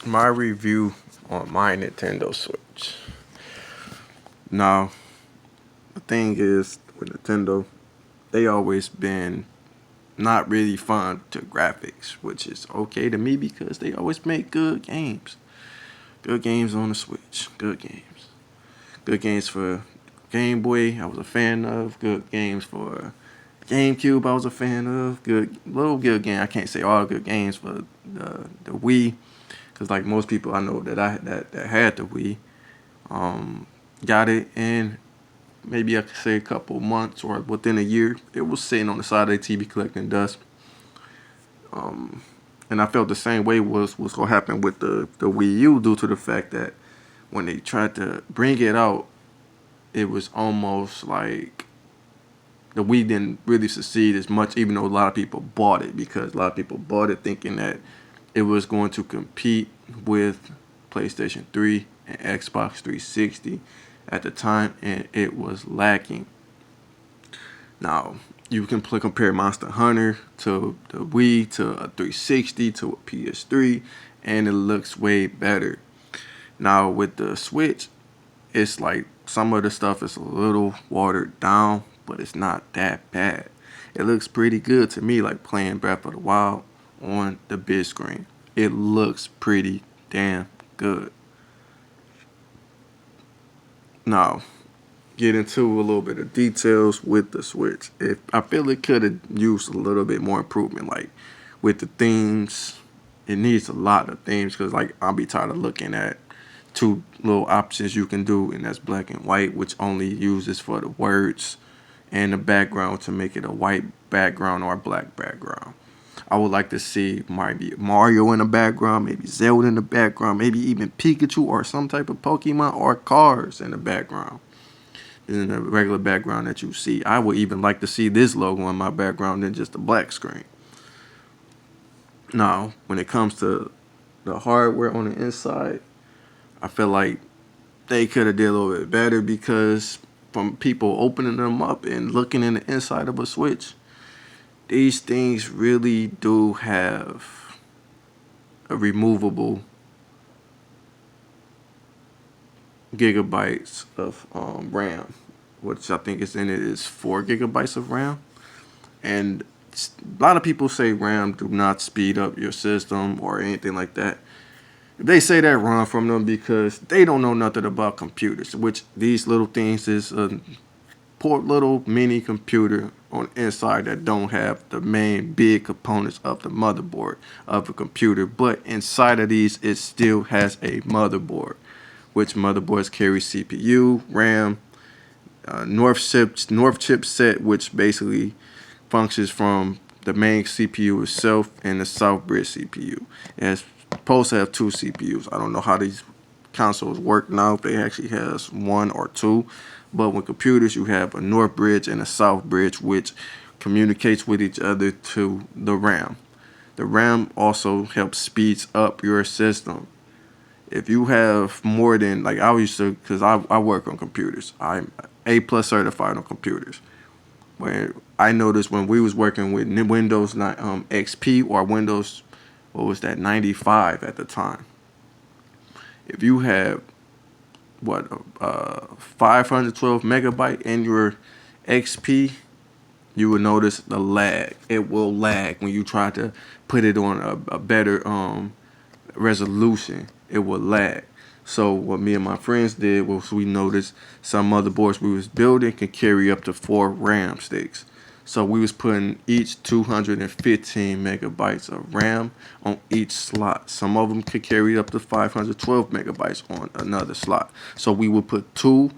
My review on my Nintendo Switch. Now, the thing is with Nintendo, they always been not really fun to graphics, which is okay to me because they always make good games. Good games on the Switch. Good games. Good games for Game Boy, I was a fan of. Good games for GameCube, I was a fan of. Good game. I can't say all good games for the Wii, because like most people I know that had the Wii, um, got it in maybe I could say a couple months or within a year. It was sitting on the side of the TV collecting dust. Um, and I felt the same way was gonna happen with the Wii U due to the fact that when they tried to bring it out, it was almost like the Wii didn't really succeed as much, even though a lot of people bought it because a lot of people bought it thinking that it was going to compete with PlayStation 3 and Xbox 360 at the time, and it was lacking. Now, you can compare Monster Hunter to the Wii, to a 360, to a PS3, and it looks way better. Now, with the Switch, it's like some of the stuff is a little watered down, but it's not that bad. It looks pretty good to me, like playing Breath of the Wild on the big screen. It looks pretty damn good. Now, get into a little bit of details with the Switch. If I feel it could have used a little bit more improvement, like with the themes, it needs a lot of themes because like I'll be tired of looking at two little options you can do, and that's black and white, which only uses for the words and the background to make it a white background or a black background. I would like to see maybe Mario in the background, maybe Zelda in the background, maybe even Pikachu or some type of Pokemon or cars in the background. In the regular background that you see. I would even like to see this logo in my background than just a black screen. Now, when it comes to the hardware on the inside, I feel like they could have did a little bit better because from people opening them up and looking in the inside of a Switch, these things really do have a removable gigabytes of RAM, which I think is in it is 4 gigabytes of RAM. And a lot of people say RAM do not speed up your system or anything like that. They say that run from them because they don't know nothing about computers, which these little things is a poor little mini computer on the inside that don't have the main big components of the motherboard of a computer. But inside of these, it still has a motherboard, which motherboards carry CPU, RAM, North chipset, which basically functions from the main CPU itself and the South Bridge CPU. It's supposed to have two CPUs. I don't know how these consoles work now, if they actually has one or two. But with computers, you have a North Bridge and a South Bridge, which communicates with each other to the RAM. The RAM also helps speeds up your system. If you have more than like I used to, because I work on computers. I'm A+ certified on computers. Where I noticed when we was working with Windows XP or Windows, what was that, 95 at the time. If you have what 512 megabyte in your XP, you will notice the lag. It will lag when you try to put it on a better resolution. It will lag. So what me and my friends did was we noticed some motherboards we was building can carry up to 4 RAM sticks. So we was putting each 215 megabytes of RAM on each slot. Some of them could carry up to 512 megabytes on another slot. So we would put two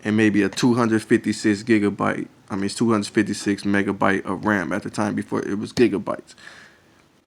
and maybe a 256 gigabyte. I mean, it's 256 megabyte of RAM at the time before it was gigabytes,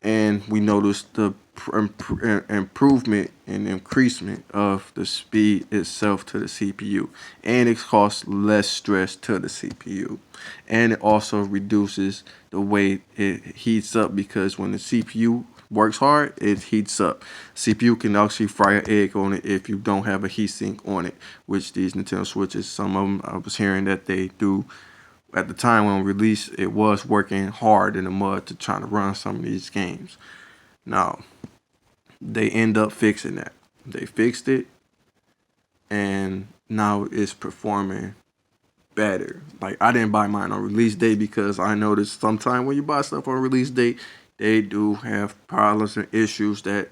and we noticed the improvement and increasement of the speed itself to the CPU, and it costs less stress to the CPU, and it also reduces the way it heats up because when the CPU works hard, it heats up. CPU can actually fry an egg on it if you don't have a heatsink on it, which these Nintendo Switches, some of them I was hearing that they do at the time when released, it was working hard in the mud to try to run some of these games. Now, They end up fixing that. They fixed it, and now it's performing better. Like I didn't buy mine on release day because I noticed sometimes when you buy stuff on release date, they do have problems and issues that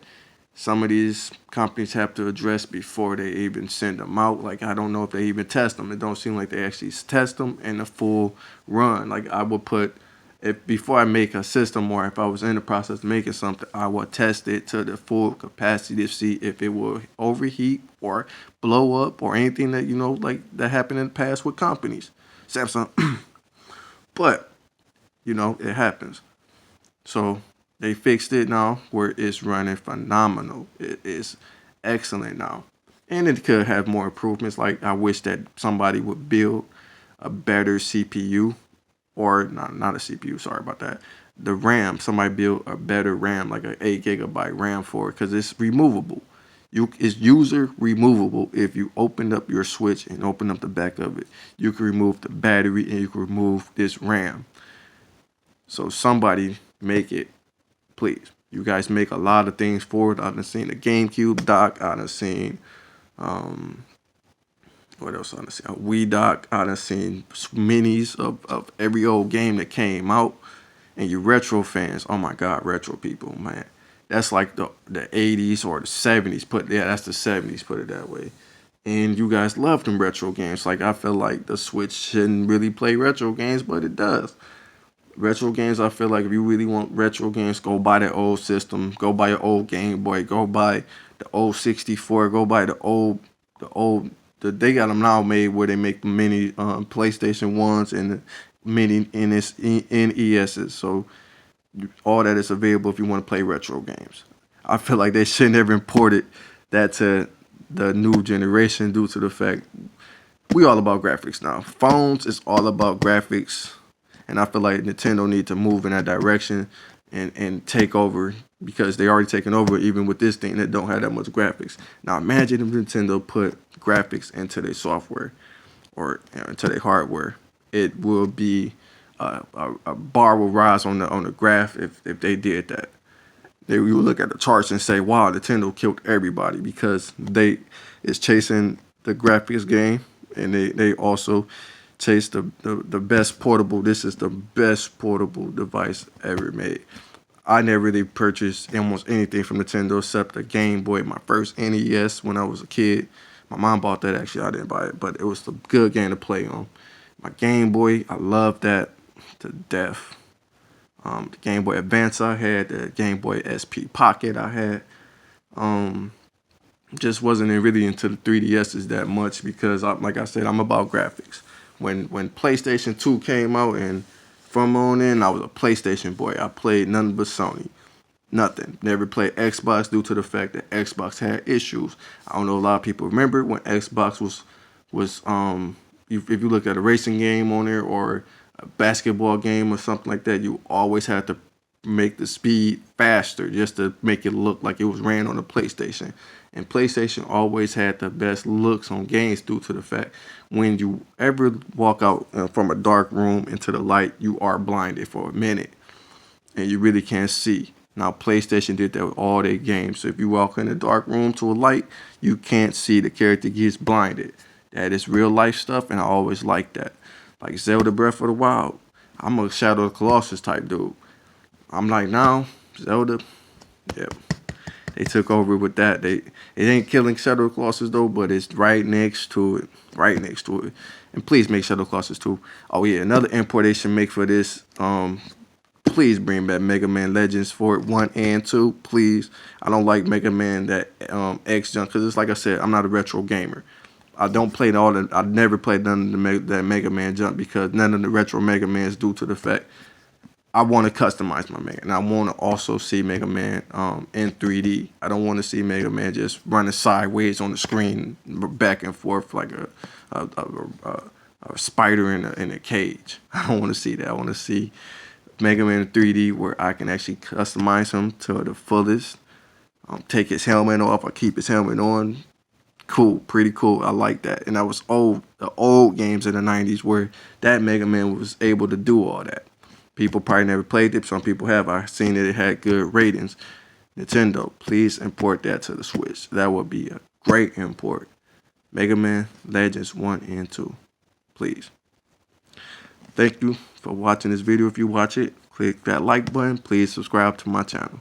some of these companies have to address before they even send them out. Like I don't know if they even test them. It don't seem like they actually test them in a full run. Like I would put if before I make a system or if I was in the process of making something, I would test it to the full capacity to see if it will overheat or blow up or anything that like that happened in the past with companies. Samsung, but it happens. So they fixed it now where it's running phenomenal. It is excellent now. And it could have more improvements. Like I wish that somebody would build a better CPU or not a CPU, sorry about that. The RAM, somebody built a better RAM, like an 8 GB RAM for it, because it's removable. It's user removable. If you open up your switch and open up the back of it, you can remove the battery and you can remove this RAM. So somebody make it, please. You guys make a lot of things for it. I've seen the GameCube dock. I've seen what else? I've seen a Wii dock. I've seen minis of every old game that came out. And you retro fans, oh my God, retro people, man. That's like the 80s or the 70s. That's the 70s, put it that way. And you guys love them retro games. Like I feel like the Switch shouldn't really play retro games, but it does. Retro games, I feel like if you really want retro games, go buy the old system, go buy your old Game Boy, go buy the old 64, go buy they got them now made where they make the mini PlayStation 1s and the mini NESs. So all that is available if you want to play retro games. I feel like they shouldn't have imported that to the new generation due to the fact we all about graphics now. Phones is all about graphics, and I feel like Nintendo need to move in that direction and take over because they already taken over even with this thing that don't have that much graphics. Now imagine if Nintendo put graphics into their software or into their hardware. It will be a bar will rise on the graph if they did that. They will look at the charts and say, "Wow, Nintendo killed everybody because they is chasing the graphics game, and they also chase the best portable. This is the best portable device ever made." I never really purchased almost anything from Nintendo except the Game Boy, my first NES when I was a kid. My mom bought that actually. I didn't buy it, but it was a good game to play on. My Game Boy, I love that to death. The Game Boy Advance I had, the Game Boy SP Pocket I had. Um, just wasn't really into the 3DSs that much because, like I said, I'm about graphics. When PlayStation 2 came out and from on in, I was a PlayStation boy. I played nothing but Sony. Nothing. Never played Xbox due to the fact that Xbox had issues. I don't know a lot of people remember when Xbox was if you look at a racing game on there or a basketball game or something like that, you always had to make the speed faster just to make it look like it was ran on a PlayStation. And PlayStation always had the best looks on games due to the fact when you ever walk out from a dark room into the light, you are blinded for a minute and you really can't see. Now, PlayStation did that with all their games. So if you walk in a dark room to a light, you can't see. The character gets blinded. That is real life stuff, and I always like that. Like Zelda Breath of the Wild. I'm a Shadow of the Colossus type dude. I'm like, now, Zelda, yep. They took over with that. It ain't killing Shadow of the Colossus though, but it's right next to it. Right next to it. And please make Shadow of the Colossus 2. Oh yeah, another importation make for this. Please bring back Mega Man Legends for it 1 and 2, please. I don't like Mega Man that X junk because it's like I said, I'm not a retro gamer. I don't play all the. I never played none of that Mega Man junk because none of the retro Mega Mans due to the fact I want to customize my Mega, and I want to also see Mega Man in 3D. I don't want to see Mega Man just running sideways on the screen, back and forth like a spider in a cage. I don't want to see that. I want to see Mega Man in 3D where I can actually customize him to the fullest. Take his helmet off, or keep his helmet on. Cool, pretty cool. I like that. And that was the old games in the 90s where that Mega Man was able to do all that. People probably never played it. Some people have. I've seen it. It had good ratings. Nintendo, please import that to the Switch. That would be a great import. Mega Man Legends 1 and 2. Please. Thank you for watching this video. If you watch it, click that like button. Please subscribe to my channel.